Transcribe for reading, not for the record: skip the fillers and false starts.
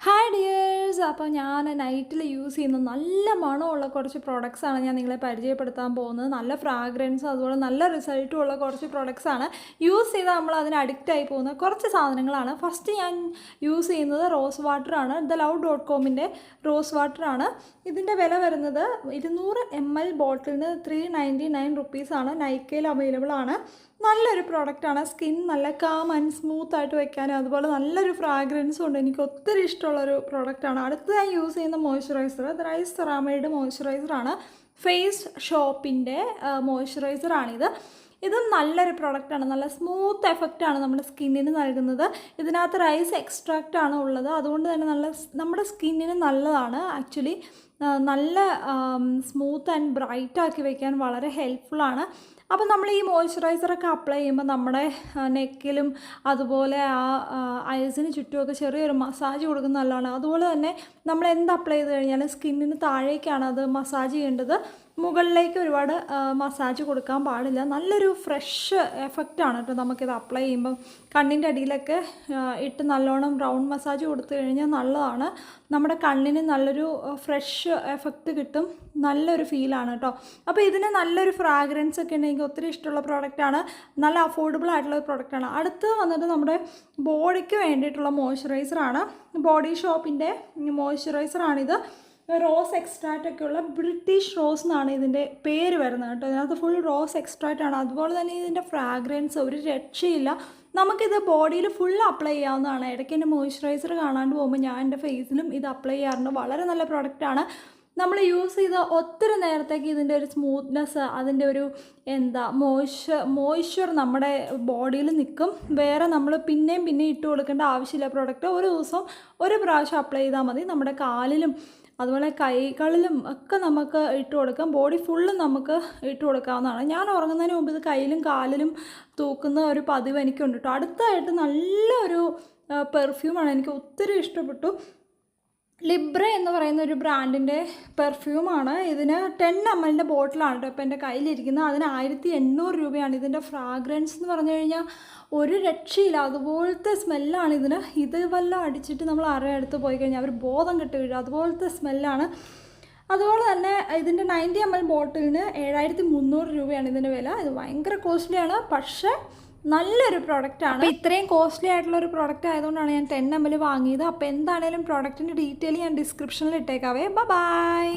Hi dears. അപ്പോൾ ഞാൻ നൈറ്റിൽ യൂസ് ചെയ്യുന്ന നല്ല മണമുള്ള കുറച്ച് പ്രൊഡക്ട്സാണ് ഞാൻ നിങ്ങളെ പരിചയപ്പെടുത്താൻ പോകുന്നത്. നല്ല ഫ്രാഗ്രൻസും അതുപോലെ നല്ല റിസൾട്ടും ഉള്ള കുറച്ച് പ്രൊഡക്ട്സാണ്. യൂസ് ചെയ്താൽ നമ്മൾ അതിന് അഡിക്റ്റായി പോകുന്ന കുറച്ച് സാധനങ്ങളാണ്. ഫസ്റ്റ് ഞാൻ യൂസ് ചെയ്യുന്നത് റോസ് വാട്ടറാണ്. TheLove.comൻ്റെ റോസ് വാട്ടറാണ്. ഇതിൻ്റെ വില വരുന്നത് 200 ml ബോട്ടിലിന് 399 റുപ്പീസാണ്. നൈക്കയിൽ അവൈലബിൾ ആണ്. നല്ലൊരു പ്രോഡക്റ്റാണ്. സ്കിൻ നല്ല കാം ആൻഡ് സ്മൂത്തായിട്ട് വെക്കാനും അതുപോലെ നല്ലൊരു ഫ്രാഗ്രൻസും ഉണ്ട്. എനിക്ക് ഒത്തിരി ഇഷ്ടമുള്ളൊരു പ്രോഡക്റ്റാണ്. അടുത്ത് ഞാൻ യൂസ് ചെയ്യുന്ന മോയ്സ്ചറൈസർ റൈസ് സെറാമൈഡ് മോയ്സ്ചറൈസറാണ്. ഫേസ് ഷോപ്പിൻ്റെ മോയ്സ്ചറൈസറാണിത്. ഇതും നല്ലൊരു പ്രോഡക്റ്റാണ്. നല്ല സ്മൂത്ത് എഫക്റ്റാണ് നമ്മുടെ സ്കിന്നിന് നൽകുന്നത്. ഇതിനകത്ത് റൈസ് എക്സ്ട്രാക്റ്റാണ് ഉള്ളത്. അതുകൊണ്ട് തന്നെ നമ്മുടെ സ്കിന്നിന് നല്ലതാണ്. ആക്ച്വലി നല്ല സ്മൂത്ത് ആൻഡ് ബ്രൈറ്റ് ആക്കി വയ്ക്കാൻ വളരെ ഹെൽപ്ഫുള്ളാണ്. അപ്പോൾ നമ്മൾ ഈ മോയ്സ്ചറൈസറൊക്കെ അപ്ലൈ ചെയ്യുമ്പോൾ നമ്മുടെ നെക്കിലും അതുപോലെ ഐസിന് ചുറ്റുമൊക്കെ ചെറിയൊരു മസാജ് കൊടുക്കുന്നത് നല്ലതാണ്. അതുപോലെ തന്നെ നമ്മൾ എന്ത് അപ്ലൈ ചെയ്ത് കഴിഞ്ഞാലും സ്കിന്നിന് താഴേക്കാണ് അത് മസാജ് ചെയ്യേണ്ടത്. മുകളിലേക്ക് ഒരുപാട് മസാജ് കൊടുക്കാൻ പാടില്ല. നല്ലൊരു ഫ്രഷ് എഫക്റ്റാണ് കേട്ടോ നമുക്കിത് അപ്ലൈ ചെയ്യുമ്പം. കണ്ണിൻ്റെ അടിയിലൊക്കെ ഇട്ട് നല്ലോണം റൗണ്ട് മസാജ് കൊടുത്തു കഴിഞ്ഞാൽ നല്ലതാണ്. നമ്മുടെ കണ്ണിന് നല്ലൊരു ഫ്രഷ് എഫക്റ്റ് കിട്ടും. നല്ലൊരു ഫീലാണ് കേട്ടോ. അപ്പോൾ ഇതിന് നല്ലൊരു ഫ്രാഗ്രൻസ് ഒക്കെ ഉണ്ട്. എനിക്ക് ഒത്തിരി ഇഷ്ടമുള്ള പ്രോഡക്റ്റാണ്. നല്ല അഫോർഡബിൾ ആയിട്ടുള്ള പ്രോഡക്റ്റാണ്. അടുത്ത് വന്നിട്ട് നമ്മുടെ ബോഡിക്ക് വേണ്ടിയിട്ടുള്ള മോയ്സ്ചറൈസറാണ്. ബോഡി ഷോപ്പിൻ്റെ മോയ്സ്ചറൈസറാണിത്. റോസ് എക്സ്ട്രാക്റ്റ് ഒക്കെയുള്ള ബ്രിട്ടീഷ് റോസ് എന്നാണ് ഇതിൻ്റെ പേര് വരുന്നത് കേട്ടോ. ഇതിനകത്ത് ഫുൾ റോസ് എക്സ്ട്രാക്റ്റ് ആണ്. അതുപോലെ തന്നെ ഇതിൻ്റെ ഫ്രാഗ്രൻസ് ഒരു രക്ഷയില്ല. നമുക്കിത് ബോഡിയിൽ ഫുൾ അപ്ലൈ ചെയ്യാവുന്നതാണ്. ഇടയ്ക്ക് എൻ്റെ മോയ്സ്ചറൈസർ കാണാണ്ട് പോകുമ്പോൾ ഞാൻ എൻ്റെ ഫേസിലും ഇത് അപ്ലൈ ചെയ്യാറുണ്ട്. വളരെ നല്ല പ്രോഡക്റ്റാണ്. നമ്മൾ യൂസ് ചെയ്ത ഒത്തിരി നേരത്തേക്ക് ഇതിൻ്റെ ഒരു സ്മൂത്ത്നെസ്, അതിൻ്റെ ഒരു മോയ്സ്ചർ നമ്മുടെ ബോഡിയിൽ നിൽക്കും. വേറെ നമ്മൾ പിന്നെയും ഇട്ട് കൊടുക്കേണ്ട ആവശ്യമില്ല. പ്രോഡക്റ്റ് ഒരു ദിവസം ഒരു പ്രാവശ്യം അപ്ലൈ ചെയ്താൽ മതി. നമ്മുടെ കാലിലും അതുപോലെ കൈകളിലും ഒക്കെ നമുക്ക് ഇട്ട് കൊടുക്കാം. ബോഡി ഫുള്ളും നമുക്ക് ഇട്ട് കൊടുക്കാവുന്നതാണ്. ഞാൻ ഉറങ്ങുന്നതിന് മുമ്പ് ഇത് കയ്യിലും കാലിലും തൂക്കുന്ന ഒരു പതിവ് എനിക്കുണ്ട് കേട്ടോ. അടുത്തായിട്ട് നല്ലൊരു പെർഫ്യൂമാണ്. എനിക്ക് ഒത്തിരി ഇഷ്ടപ്പെട്ടു. ലിബ്ര എന്ന് പറയുന്ന ഒരു ബ്രാൻഡിൻ്റെ പെർഫ്യൂമാണ്. ഇതിന് 10 ml ബോട്ടിലാണ് കേട്ടോ ഇപ്പോൾ എൻ്റെ കയ്യിലിരിക്കുന്നത്. അതിന് 1800 രൂപയാണ്. ഇതിൻ്റെ ഫ്രാഗ്രൻസ് എന്ന് പറഞ്ഞു കഴിഞ്ഞാൽ ഒരു രക്ഷയില്ല. അതുപോലത്തെ സ്മെല്ലാണ് ഇതിന്. ഇത് വല്ലതും അടിച്ചിട്ട് നമ്മൾ അടുത്ത് പോയി കഴിഞ്ഞാൽ അവർ ബോധം കെട്ട് വീഴും. അതുപോലത്തെ സ്മെല്ലാണ്. അതുപോലെ തന്നെ ഇതിൻ്റെ 90 ml ബോട്ടിലിന് 7300 രൂപയാണ് ഇതിൻ്റെ വില. ഇത് ഭയങ്കര കോസ്റ്റ്ലിയാണ്, പക്ഷേ നല്ലൊരു പ്രോഡക്റ്റാണ്. അപ്പോൾ ഇത്രയും കോസ്റ്റ്ലി ആയിട്ടുള്ള ഒരു പ്രോഡക്റ്റ് ആയതുകൊണ്ടാണ് ഞാൻ 10 ml വാങ്ങിയത്. അപ്പോൾ എന്താണേലും പ്രോഡക്റ്റിൻ്റെ ഡീറ്റെയിൽ ഞാൻ ഡിസ്ക്രിപ്ഷനിൽ ഇട്ടേക്കാവേ. ബൈ.